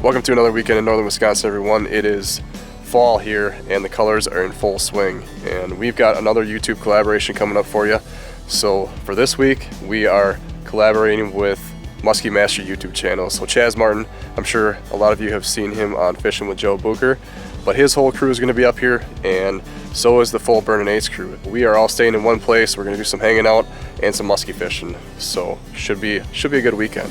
Welcome to another weekend in northern Wisconsin, everyone. It is fall here and the colors are in full swing, and we've got another YouTube collaboration coming up for you. So for this week, we are collaborating with Musky Master YouTube channel. So Chaz Martin, I'm sure a lot of you have seen him on Fishing with Joe Booker, but his whole crew is going to be up here, and so is the full Burnin crew. We are all staying in one place. We're going to do some hanging out and some musky fishing. So should be a good weekend.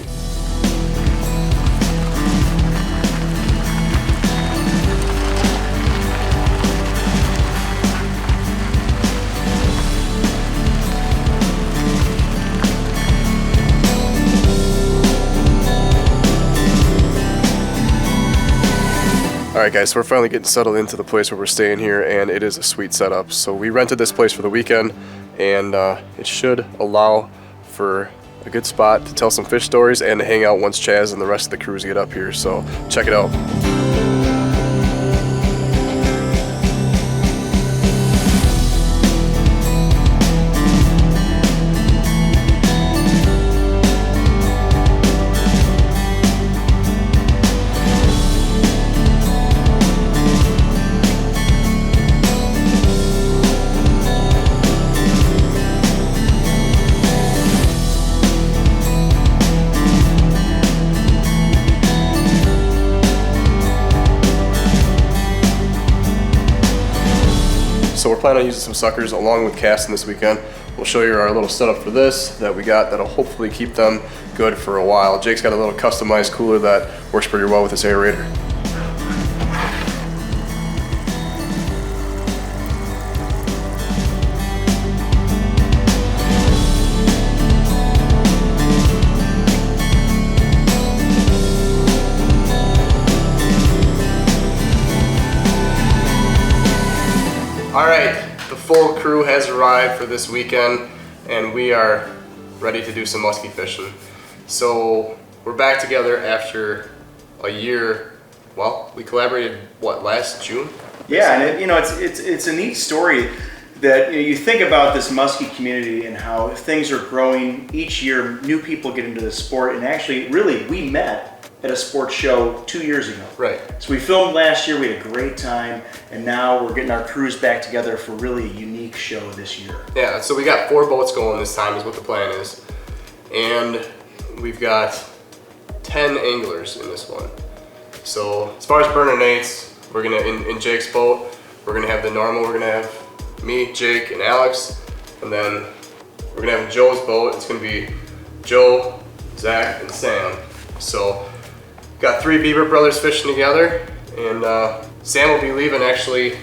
Alright guys, so we're finally getting settled into the place where we're staying here, and it is a sweet setup. So we rented this place for the weekend, and it should allow for a good spot to tell some fish stories and to hang out once Chaz and the rest of the crews get up here. So check it out. So we're planning on using some suckers along with casting this weekend. We'll show you our little setup for this that we got that'll hopefully keep them good for a while. Jake's got a little customized cooler that works pretty well with this aerator. Alright, the full crew has arrived for this weekend, and we are ready to do some musky fishing. So we're back together after a year. Well, we collaborated, what, last June? Yeah, and it's a neat story that you think about this musky community and how things are growing each year. New people get into the sport, and actually, really, we met at a sports show 2 years ago. Right. So we filmed last year, we had a great time, and now we're getting our crews back together for really a unique show this year. Yeah, so we got 4 boats going this time is what the plan is. And we've got 10 anglers in this one. So as far as Burnin 8s, we're gonna, in Jake's boat, we're gonna have the normal, we're gonna have me, Jake, and Alex. And then we're gonna have Joe's boat, it's gonna be Joe, Zach, and Sam. So got 3 Beaver brothers fishing together, and Sam will be leaving actually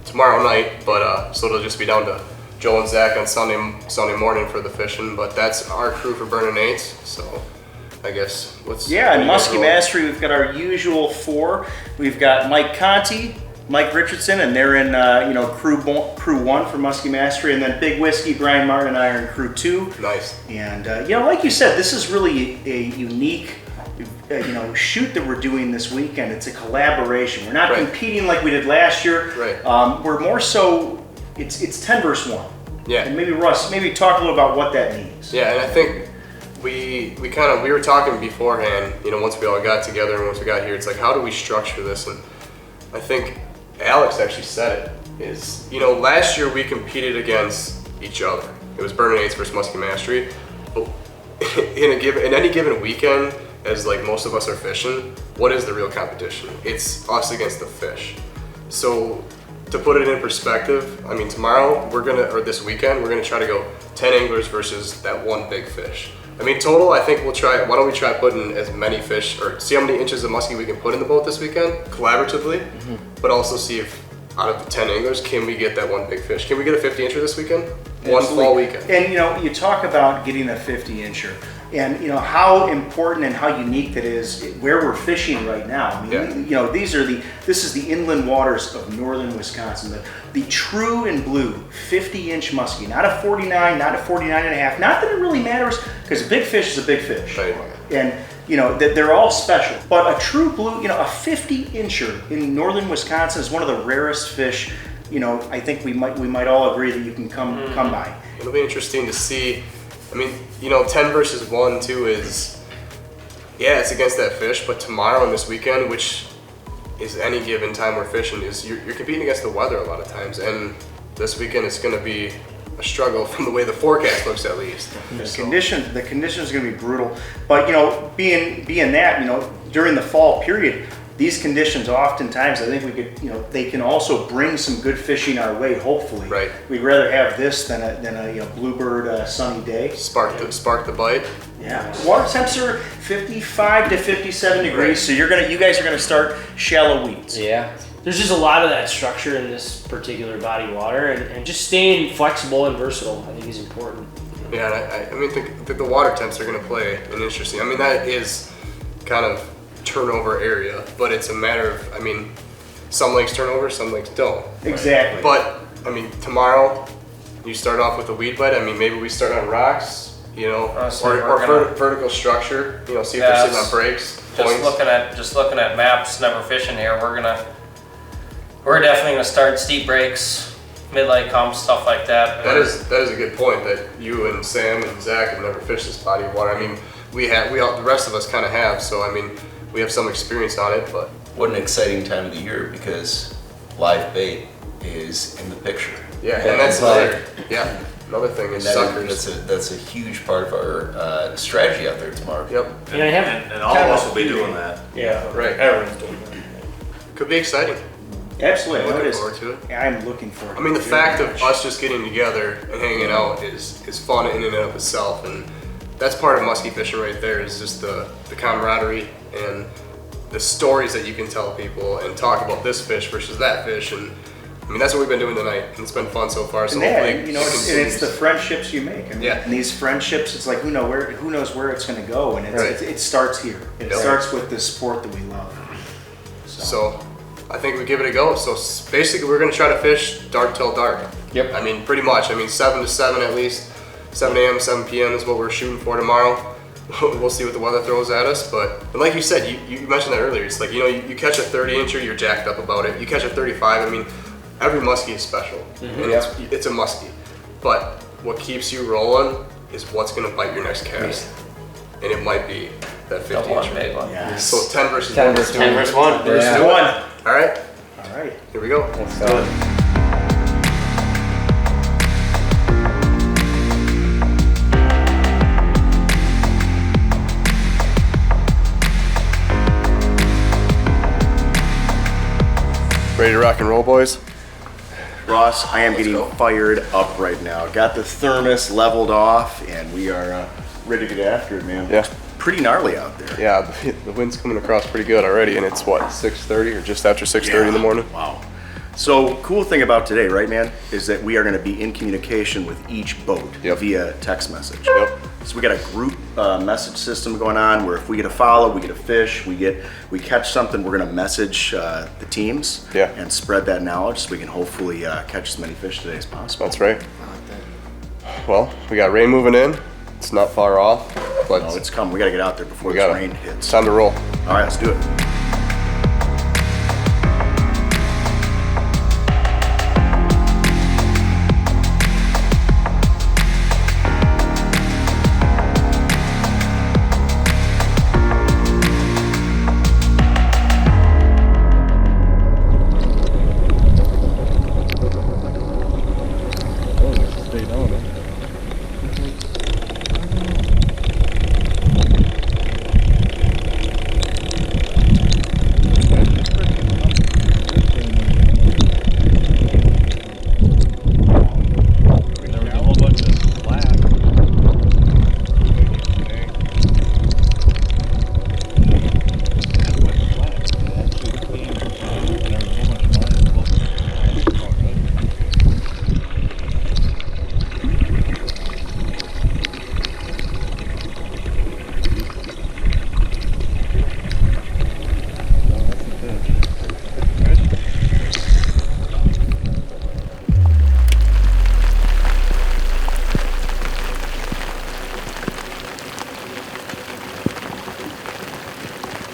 tomorrow night, but so it'll just be down to Joe and Zach on Sunday morning for the fishing. But that's our crew for Burnin 8s. So I guess and Musky Mastery, we've got our usual 4. We've got Mike Conti, Mike Richardson, and they're in crew 1 for Musky Mastery, and then Big Whiskey, Brian Martin, and I are in crew 2. Nice. And like you said, this is really a unique shoot that we're doing this weekend. It's a collaboration. We're not competing like we did last year. Right. We're more so, it's 10 versus 1. Yeah. And maybe Russ, talk a little about what that means. Yeah, and I think we were talking beforehand, once we all got together and once we got here, it's like, how do we structure this? And I think Alex actually said it, is, last year we competed against each other. It was Burnin 8s versus Musky Mastery. But in any given weekend, as like most of us are fishing, what is the real competition? It's us against the fish. So to put it in perspective, I mean, this weekend, we're gonna try to go 10 anglers versus that one big fish. I mean, total, I think why don't we try putting as many fish, or see how many inches of musky we can put in the boat this weekend, collaboratively, but also see if out of the 10 anglers, can we get that one big fish? Can we get a 50-incher this weekend? Absolutely. One fall weekend. And you talk about getting a 50-incher. And how important and how unique that is where we're fishing right now. I mean, this is the inland waters of northern Wisconsin. The true and blue 50-inch muskie, not a 49, not a 49 and a half. Not that it really matters, because a big fish is a big fish. Right. And that they're all special. But a true blue, a 50-incher in northern Wisconsin is one of the rarest fish. I think we might all agree that you can come by. It'll be interesting to see. I mean, 10 versus 1 too is yeah, it's against that fish. But tomorrow and this weekend, which is any given time we're fishing, is you're competing against the weather a lot of times. And this weekend it's going to be a struggle from the way the forecast looks, at least. The conditions are going to be brutal. But being that during the fall period, these conditions oftentimes, I think we could, they can also bring some good fishing our way. Hopefully, Right. We'd rather have this than a bluebird sunny day. Spark the bite. Yeah. Water temps are 55 to 57 degrees, Right. so you guys are going to start shallow weeds. Yeah. There's just a lot of that structure in this particular body of water, and just staying flexible and versatile, I think, is important. Yeah, and I mean, think the water temps are going to play an interesting. I mean, that is kind of turnover area, but it's a matter of, I mean, some lakes turn over, some lakes don't. Exactly. But I mean, tomorrow you start off with a weed bite. I mean, maybe we start on rocks, or vertical structure. See if they're sitting on breaks. Just looking at maps, never fishing here. We're definitely gonna start steep breaks, mid-lake humps, stuff like that. That is a good point. That you and Sam and Zach have never fished this body of water. I mean, the rest of us kind of have. So I mean, we have some experience on it, but What an exciting time of the year because live bait is in the picture. yeah, and that's another thing is suckers. That's a huge part of our strategy out there tomorrow. Yep. And I have And all of us will be doing that. Yeah, Right. Everyone's doing that. Could be exciting. Absolutely. I'm I know it looking is. forward to it. Yeah, I'm looking forward. I mean, the to it fact very of much. us just getting together and hanging out is fun in and of itself, and that's part of musky fishing right there. Is just the camaraderie and the stories that you can tell people and talk about this fish versus that fish, and I mean that's what we've been doing tonight, and it's been fun so far. So And hopefully, that, it's the friendships you make. I mean, Yeah. and these friendships, it's like who knows where it's going to go, and Right. it starts here. It Yeah. starts with this sport that we love. So I think we give it a go. So basically, we're gonna try to fish dark till dark. Yep. I mean, pretty much. I mean, 7 to 7 at least. 7 a.m., 7 p.m. is what we're shooting for tomorrow. We'll see what the weather throws at us, but and like you said, you mentioned that earlier. It's like you catch a 30-incher, you're jacked up about it. You catch a 35. I mean, every muskie is special, and it's a muskie. But what keeps you rolling is what's gonna bite your next cast, and it might be that Don't want 50-incher. big one. Yes. So 10 versus 10 1. versus 10 versus 1. Yeah. Do one. All right, All right. here we go. Let's do it. Ready to rock and roll, boys? Ross, I am getting go. fired up right now. Got the thermos leveled off, and we are ready to get after it, man. Yeah. Pretty gnarly out there. Yeah, the wind's coming across pretty good already, and it's what, 6:30 or just after 6:30 in the morning? Wow. So, cool thing about today, right, man, is that we are going to be in communication with each boat Yep. via text message. Yep. So we got a group message system going on where if we get a follow, we get a fish, we catch something, we're going to message the teams Yeah. and spread that knowledge so we can hopefully catch as many fish today as possible. That's right. Well, we got rain moving in. It's not far off, but Oh, it's coming. We got to get out there before we this got rain It's hits. time to roll. All right, let's do it.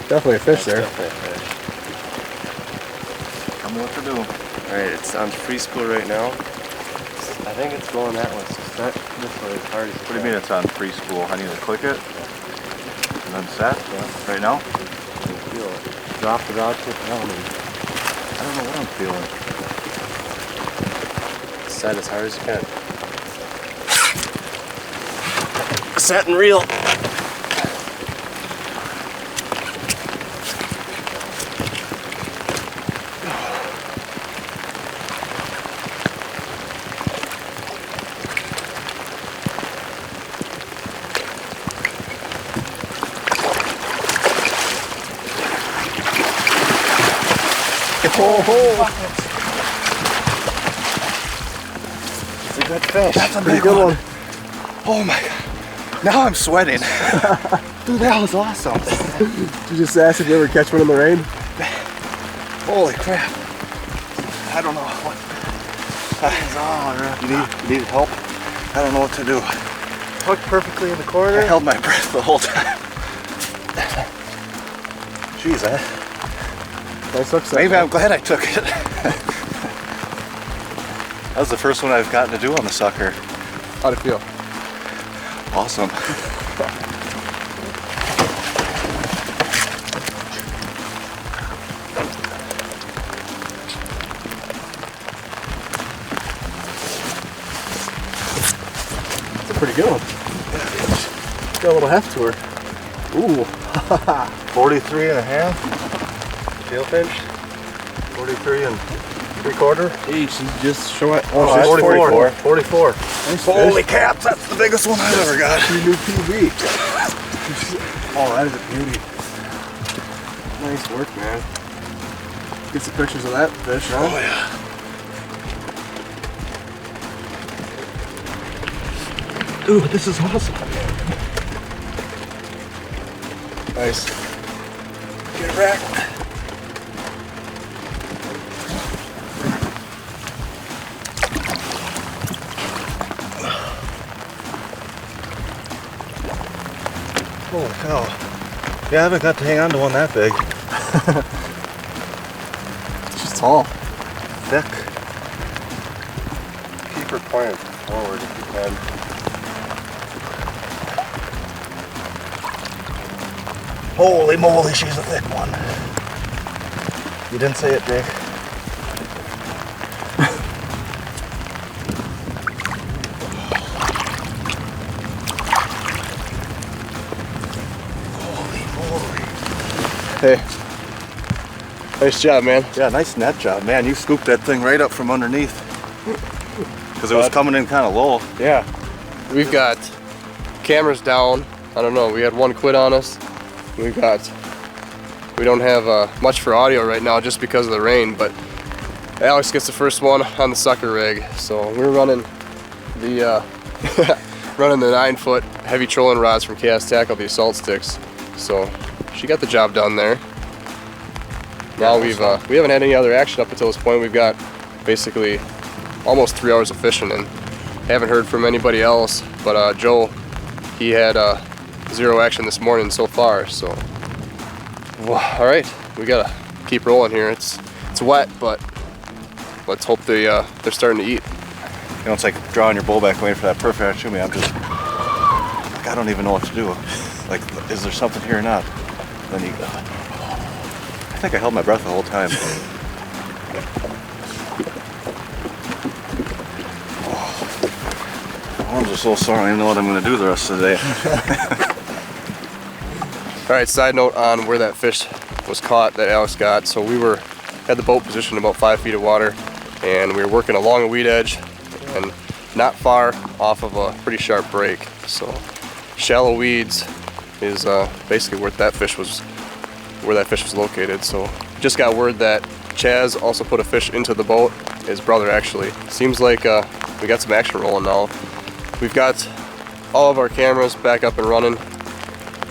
Definitely a fish there. Tell me what to do. All right, it's on free spool right now. I think it's going that way, so start this way as hard as you What do you mean it's on free spool? I need to click it? I'm set. Yeah. Right now? I feel it. Drop the rod tip down and I don't know what I'm feeling. set as hard as you can. Set and reel. It's a good fish. That's a big one. Oh my god. Now I'm sweating. Dude, that was awesome. Did you just ask if you ever catch one in the rain? Holy crap. I don't know what. You need help? I don't know what to do. Hooked perfectly in the corner. I held my breath the whole time. Jeez, Nice hook set. maybe I'm glad I took it. That was the first one I've gotten to do on the sucker. How'd it feel? Awesome. It's a pretty good one. Got a little heft to her. Ooh. 43 and a half. Tail pinch. 43 and 3/4. Hey, she just show it. Oh, she's 44. 44. Nice Holy cats, that's the biggest one I've ever got. She new PB. Oh, that is a beauty. Nice work, man. Get some pictures of that fish, huh? Oh yeah. Ooh, this is awesome. Nice. Get it back. Holy cow. Yeah, I haven't got to hang on to one that big. She's tall. Thick. Keep her pointed forward if you can. Holy moly, she's a thick one. You didn't say it, Jake. Hey. Nice job, man. Yeah, nice net job, man. You scooped that thing right up from underneath. Because it was coming in kind of low. Yeah. We've got cameras down. I don't know. We had one quit on us. We don't have much for audio right now just because of the rain. But Alex gets the first one on the sucker rig. So we're running the running the 9-foot heavy trolling rods from Cast Tackle, the assault sticks. So she got the job done there. Now we haven't had any other action up until this point. We've got basically almost 3 hours of fishing and haven't heard from anybody else. But Joe, he had zero action this morning so far. So, all right, we gotta keep rolling here. It's wet, but let's hope they're starting to eat. You know, it's like drawing your bull back waiting for that perfect shoot me. I'm just, like, I don't even know what to do. Like, is there something here or not? Then you, I think I held my breath the whole time. My arms are so sore, I don't even know what I'm going to do the rest of the day. All right, side note on where that fish was caught that Alex got. So we had the boat positioned about 5 feet of water, and we were working along a weed edge and not far off of a pretty sharp break. So shallow weeds is basically where that fish was located. So just got word that Chaz also put a fish into the boat, his brother actually. Seems like we got some action rolling now. We've got all of our cameras back up and running.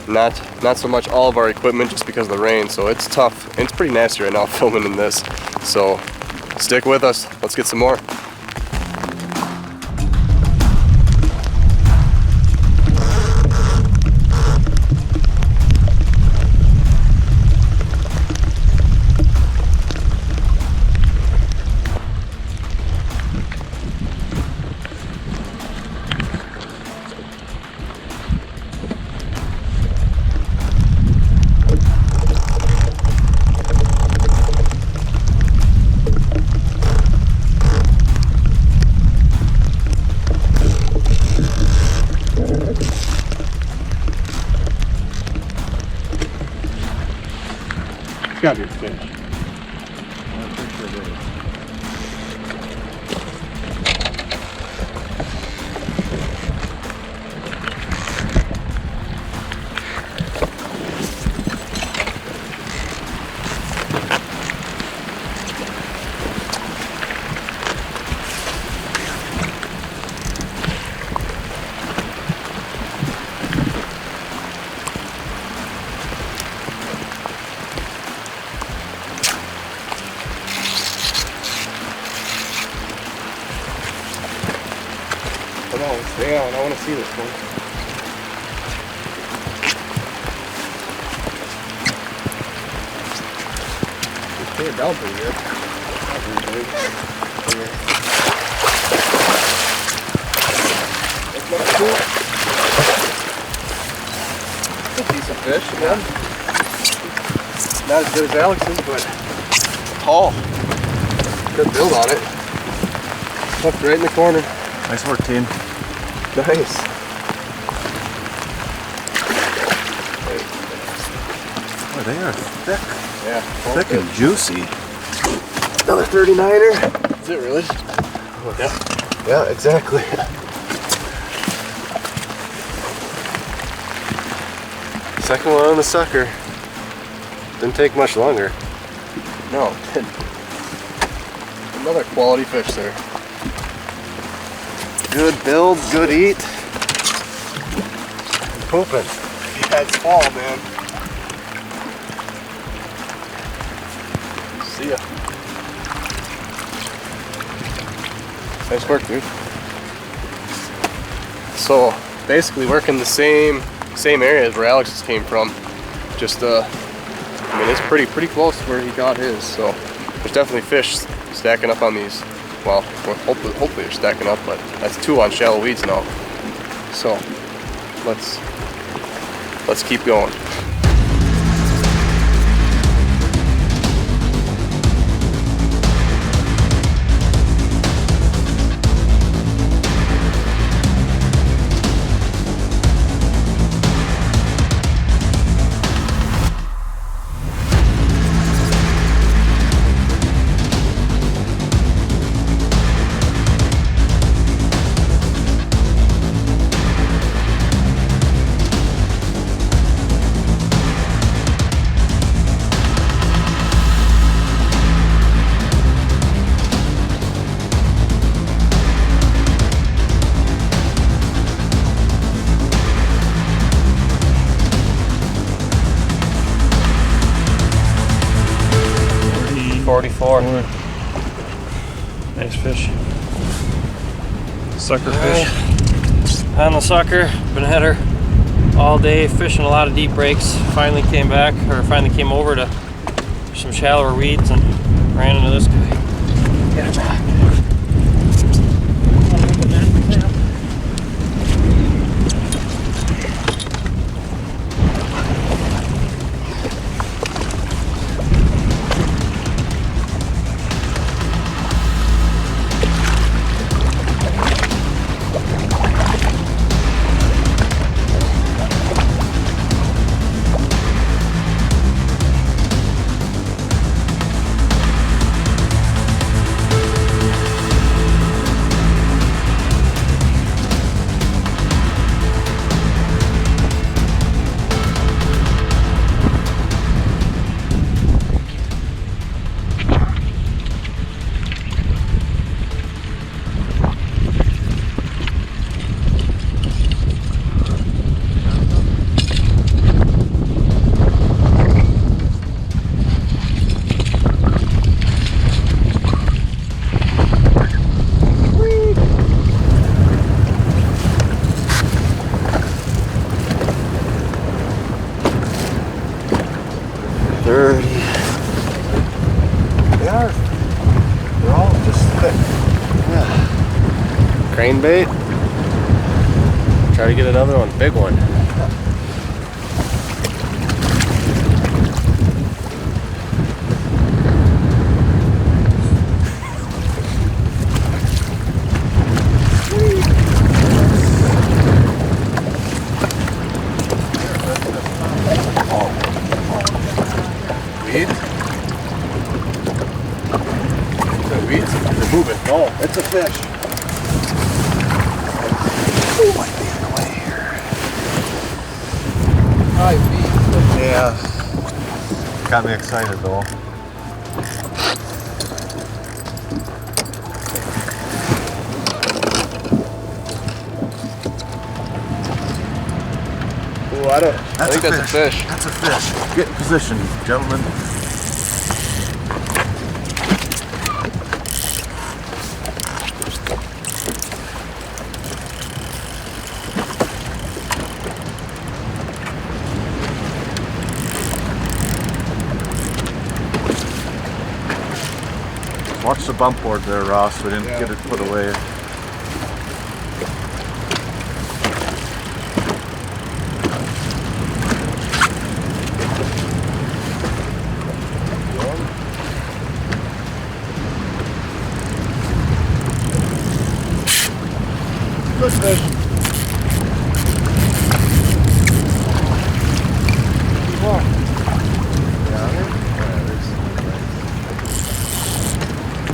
Not so much all of our equipment just because of the rain, so it's tough. And it's pretty nasty right now filming in this. So stick with us, let's get some more. gotta be a fish. I'm pretty sure it is. Come on, stay on. I want to see this one. It's staying down pretty good. Not very big. Okay. That's not cool. It's a decent fish, man. Not as good as Alex's, but tall. Good build on it. Hooked right in the corner. Nice work, team. Nice. Boy, they are thick. Yeah. Thick and juicy. Another 39er. Is it really? Yeah. Yeah, exactly. Second one on the sucker. Didn't take much longer. No, it didn't. Another quality fish there. Good build, good eat. Pooping. Yeah, it's fall, man. See ya. Nice work, dude. So basically working the same areas where Alex's came from. Just I mean, it's pretty close to where he got his. So there's definitely fish stacking up on these. Well, hopefully they're stacking up, but that's 2 on shallow weeds now. So let's keep going. Nice fish. Sucker fish. On the sucker, been a header all day, fishing a lot of deep breaks. Finally came over to some shallower weeds and ran into this guy. Get him back. They're all just thick. Yeah. Crane bait. Try to get another one, big one. Weed? fish. Oh, might be in the way here. Yeah. Got me excited though. Oh, I think that's a fish. That's a fish. Get in position, gentlemen. Watch the bump board there, Ross. We didn't get it put away. Good fish.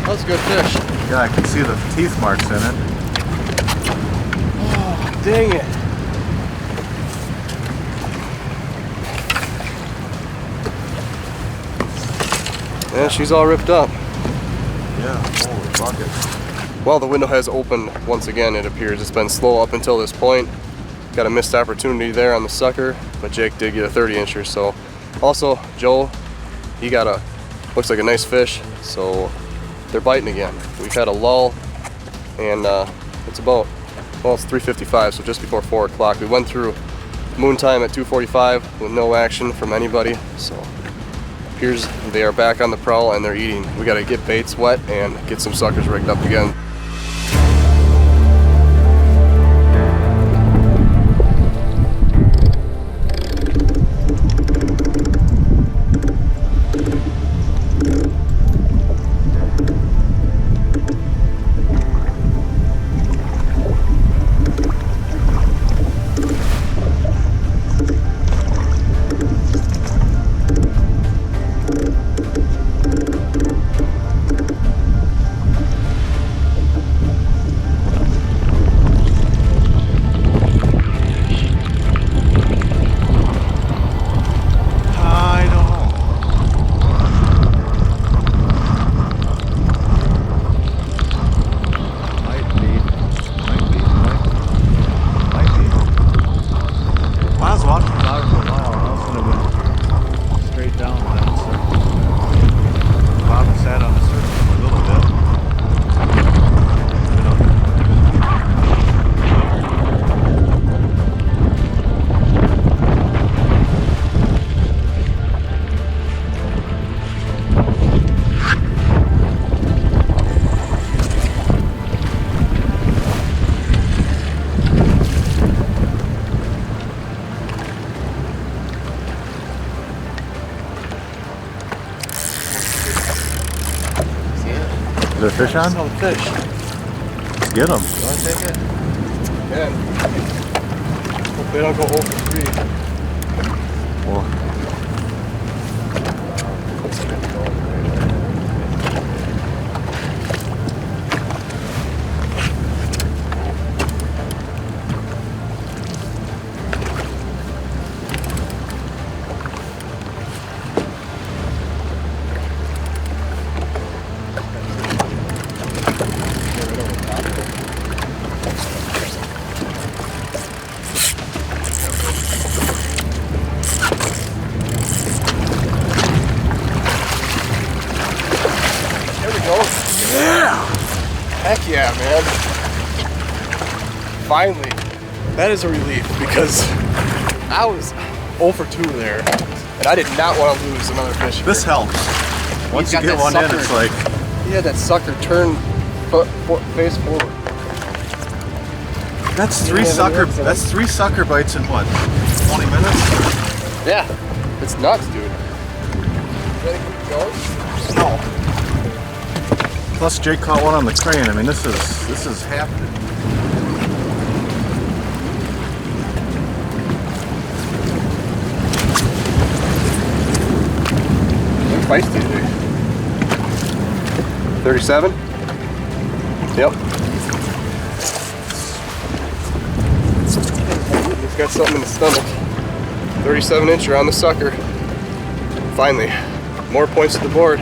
That's a good fish. Yeah, I can see the teeth marks in it. Oh, dang it. Yeah, she's all ripped up. Yeah, holy bucket. Well, the window has opened once again, it appears. It's been slow up until this point. Got a missed opportunity there on the sucker, but Jake did get a 30-incher. So, also, Joe, he got a, looks like a nice fish, so they're biting again. We've had a lull, and it's about, well, it's 3:55, so just before 4 o'clock. We went through moon time at 2:45 with no action from anybody, so appears they are back on the prowl and they're eating. We got to get baits wet and get some suckers rigged up again. Is there a fish on? Oh, fish. Let's get them. You want to take it? Yeah. Hope they don't go 0 for 3. Well, Heck yeah, man. Finally. That is a relief because I was 0 for 2 there. And I did not want to lose another fish. this helps. Once you get one in, it's like... He had that sucker turn face forward. That's three sucker bites in what? 20 minutes? Yeah. It's nuts, dude. Ready to keep going? No. Plus Jake caught one on the crane. I mean, this is happening. Feisty today. 37? Yep. Alex got something in the stomach. 37 incher on the sucker. Finally, more points to the board.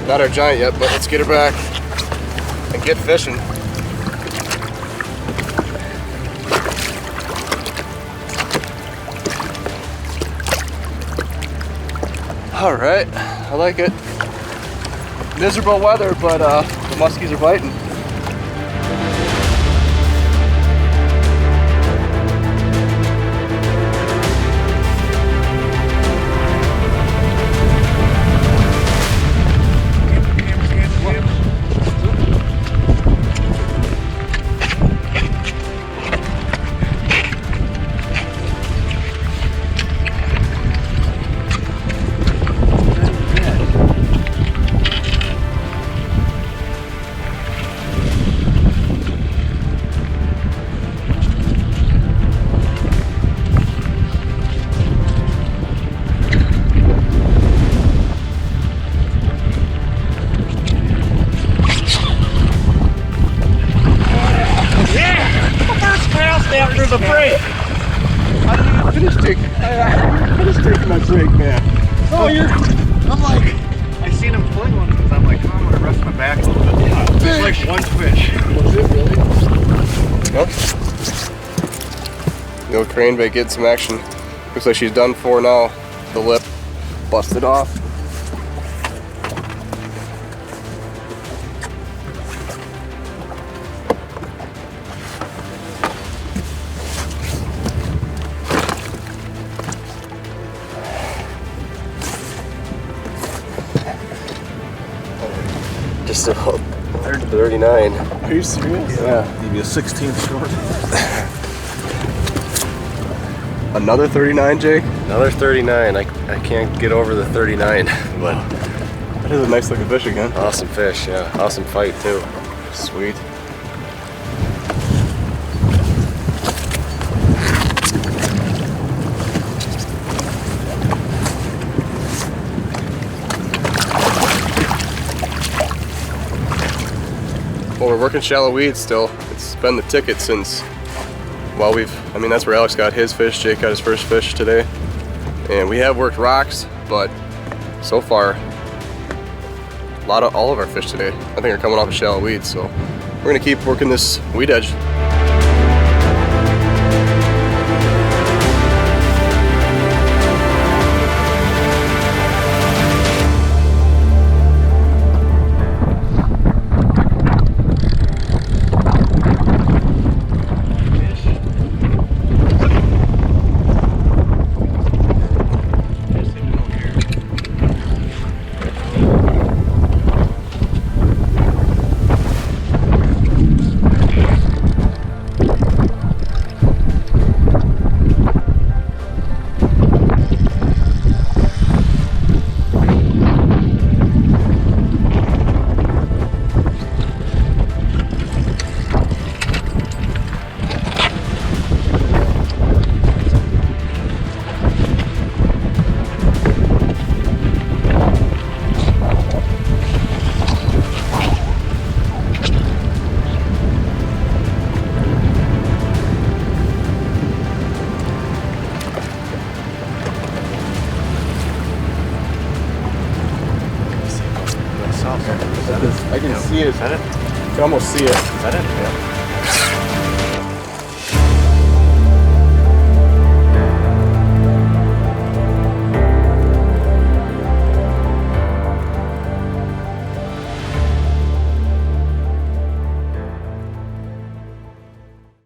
Not our giant yet, but let's get her back and get fishing. All right, I like it. Miserable weather, but the muskies are biting. After the break. I finished taking my break, man. Oh, I'm like, I seen him fling one because I'm like, oh, I'm gonna rest my back a little bit. Yeah, it's like one fish. Was it really? Huh? The old crankbait getting some action. Looks like she's done for now. The lip busted off. Just about 39. Are you serious? Yeah. Maybe a 16th short. Another 39, Jake? Another 39. I can't get over the 39, but That is a nice looking fish again. awesome fish, yeah. Awesome fight too. Sweet. Well, we're working shallow weeds still. It's been the ticket since, well, that's where Alex got his fish. Jake got his first fish today. And we have worked rocks, but so far, all of our fish today, I think, are coming off of shallow weeds. So we're gonna keep working this weed edge. I can see it. Is that it? You can almost see it. Is that it? Yeah.